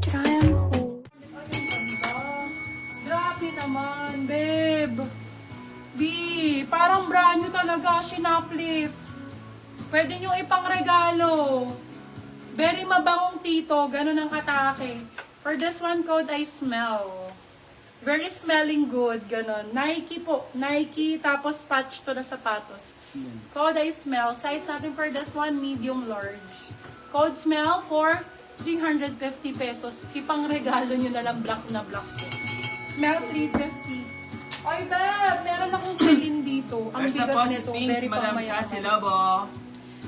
Triumph po. Ay, ang ganda. Grabe naman, babe. B, parang brand new talaga, sinaplift. Pwede nyo ipang regalo. Very mabangong tito, ganun ang atake. For this one code, I smell. Very smelling good, ganun. Nike po, Nike, tapos patch to na sapatos. Code I smell. Size natin for this one, medium large. Code smell for 350 pesos. Ipang regalo nyo na lang black na black po. Smell 350. Ay, babe, meron akong silin dito. Ang First na bigat po si nito, Pink, very Madam pangmayaman. Sassy Lobo.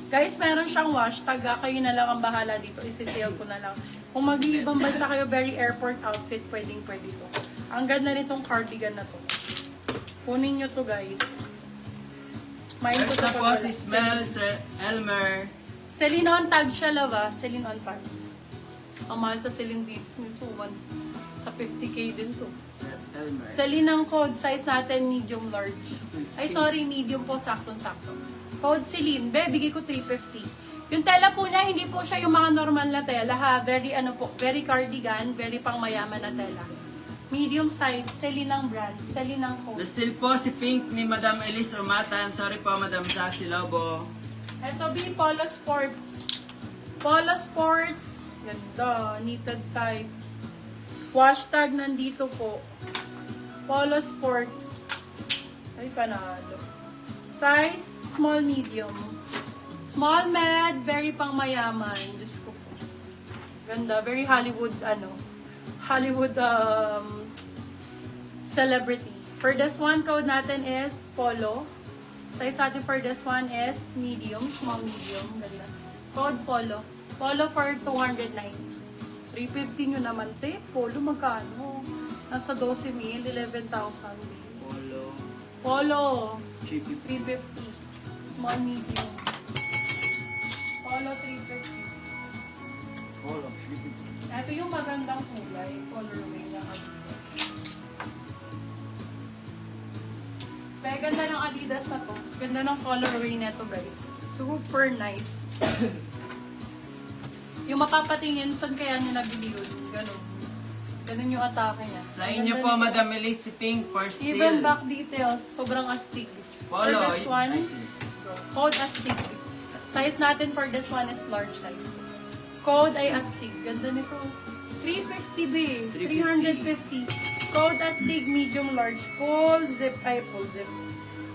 Guys, meron siyang wash. Taga, kayo na lang ang bahala dito. Isisale ko na lang. Kung mag-iibang bansa kayo, very airport outfit, pwedeng pwede to. Ang ganda nitong cardigan na to. Kunin nyo to, guys. Main ko First sa na po si Smell, Sir Elmer. Celine on tag siya, lava. Celine on tag. Ang mahal sa Celine dito. Ito, sa 50k din to. Sir Elmer. Celine ang code. Size natin, medium large. Ay, sorry, medium po. Saktong-sakto. Code Celine. Be, bigay ko 350. Yung tela po niya, hindi po siya yung mga normal na tela, ha? Very, very cardigan, very pang mayaman na tela. Medium size, Celine ang brand, Celine ang code. Still po si Pink ni Madam Elise Umatan. Sorry po, Madam Sassy Lobo. Ito, B, Polo Sports. Polo Sports. Ganda, knitted type. Wash tag nandito po. Polo Sports. Ay, panalo. Size, small, medium. Small, med, very pang mayaman. Diyos ko po. Ganda, very Hollywood, Hollywood celebrity. For this one, code natin is Polo. Size natin for this one is medium, small, medium. Ganda. Code Polo. Polo for 209. 350 nyo naman, te. Polo magkano? Nasa 12,000, 11,000. Polo. Polo. Chippy. 350. Small, medium. Polo 350. Polo. Chippy. Ito yung magandang kulay. Colorway ng Adidas. Pero ganda ng Adidas na to. Ganda ng colorway na to, guys. Super nice. Yung mapapatingin, saan kaya niya nabili yun? Ganun. Ganun yung atake niya. Sa inyo po, Madam Elise, si Pink for still. Even back details, sobrang astig. For Polo. this one, I see. code astig. Size natin for this one is large size. Code ay astig. Ganda nito. 350 B. 350. Code astig, medium large. Full zip. Full zip.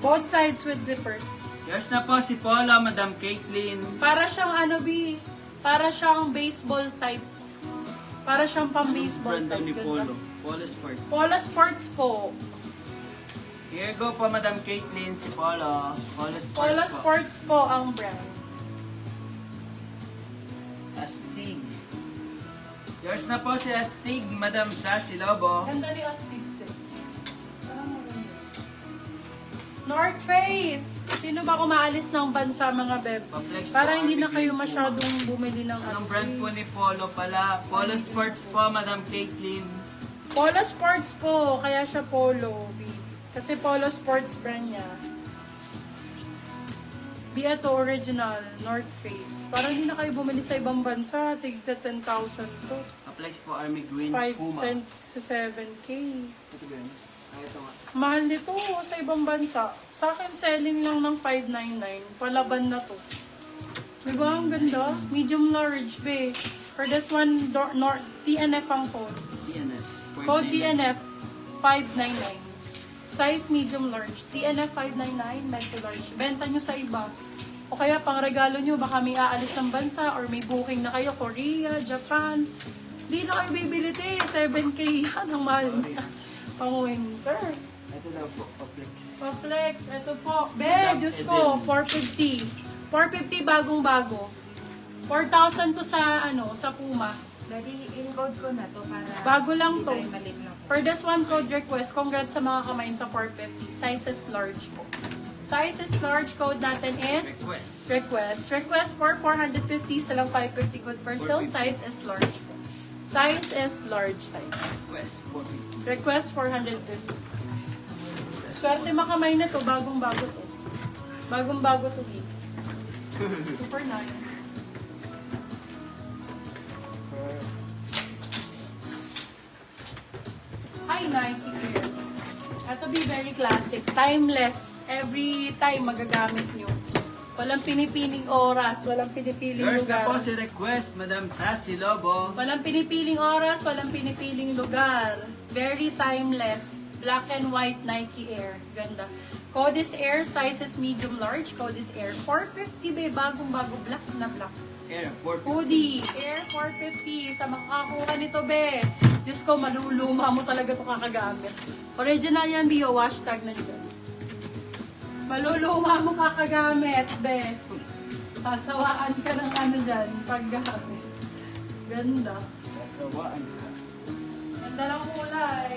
Both sides with zippers. Yours na po si Polo, Madam Caitlin. Para siyang B. Para siyang baseball type. Para siyang pang baseball Brand type. ni Ganda. Polo. Polo Sport. Polo Sports po. Here go po, Madam Caitlin, si Polo. Polo Sports Polo po. Sports po ang brand. Astig. Yours na po si Astig, Madam Sassy Lobo. Ganda ni Astig. Parang maganda. North Face! Sino ba kumaalis ng bansa, mga beb? Pa-flex po, Para hindi na Army kayo Green po. masyadong bumili ng Anong brand po ni Polo pala? Polo Sports po, Madam Caitlin. Polo Sports po, kaya siya Polo. B. Kasi Polo Sports brand niya. B, ito original, North Face. Parang hindi na kayo bumili sa ibang bansa. Tigda 10,000 to. Pa-flex po, Army Green, 5, Puma. 10 to 7K. Ito ba yun? Ay, ito nga. Mahal nito sa ibang bansa. Sa akin, selling lang ng 599. Palaban na to. Diba? Ang ganda. Medium large, be. For this one, TNF ang code. DNF. Code TNF 599. Size medium large. TNF 599, medyo large. Benta nyo sa iba. O kaya pang regalo nyo, baka may aalis ng bansa or may booking na kayo, Korea, Japan. Hindi na kayo bibili, te. 7K yan ang mahal niya. Pang winter. Ito daw po, pa-flex. Pa-flex, ito po. Be, Diyos ko, 450. 450 bagong-bago. 4,000 to sa, sa Puma. Dali, in-code ko na to para Bago lang hindi to. tayo malit na po. For this one, code request. Congrats sa mga kamain sa 450. Size is large po. Size is large. Code natin is Request. Request for 450. Salang 550 good for sale. Size is large po. Size is large size. Request. 450. Request 450. Swerte makamay na to. Bagong-bago to. Bagong-bago to, G. Super nice. Hi, Nike Air. Ito be very classic. Timeless. Every time magagamit nyo. Walang pinipiling oras. Walang pinipiling Yours na po lugar. si request, Madam Sassy Lobo. Walang pinipiling oras. Walang pinipiling lugar. Very timeless. Black and white Nike Air. Ganda. Codis Air, sizes medium large. Codis Air. 450 be. Bagong-bago. Black na black. Air, 450. Hoodie, Air 450. Sa makakuha nito, be. Diyos ko, maluluma mo talaga ito kakagamit. Original yan, Bio. Hashtag na dyan. Maluluma mo kakagamit, be. Sasawaan ka ng ano dyan, paggamit. Ganda. Kasawaan ka. Ganda ng kulay.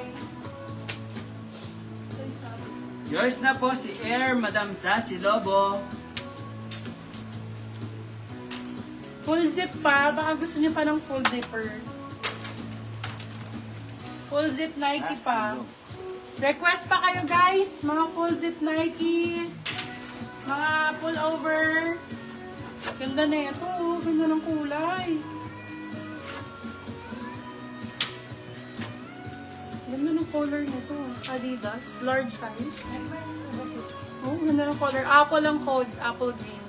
Ay, sorry. Yours na po si Air, Madam Sassy Lobo. Full zip pa. Baka gusto niyo pa ng full zipper. Full zip Nike pa. Request pa kayo guys. Mga full zip Nike. Mga pullover. Ganda na ito. Ganda ng kulay. Ganda ng color nito. Adidas. Large size. Oh, ganda ng color. Apple ang code. Apple green.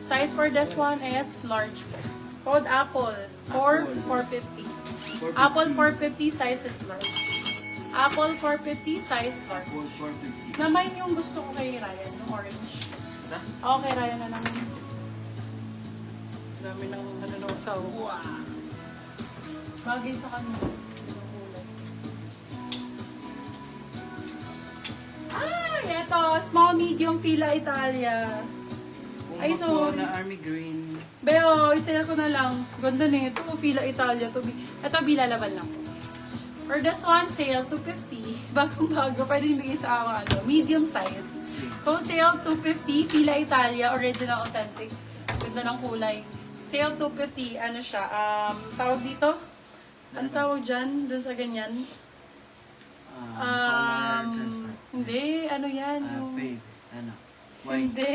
Size for this one is large. Code Apple. 450. Apple 450, size is large. Apple 450, size large. 450. Naman yung gusto ko kay Ryan, yung orange. Ha? Okay, Ryan na naman. Dami ng nanonood sa bagay sa kanya. Yung kulay. Ah, eto. Small, medium, Fila Italia. Ay, Ay, sorry. na army green. Beo, isa ko na lang. Ganda na ito. Fila Italia. Ito, bilalaban lang. For this one, sale 250. Bagong-bago. Pwede nibigay sa awa, ano, medium size. Kung sale 250, Fila Italia, original authentic. Ganda ng kulay. Sale 250, ano siya, tawag dito? Ano tawag dyan? Doon sa ganyan? Color transparent. Hindi, ano yan? Yung, Fade. Ano? White. hindi.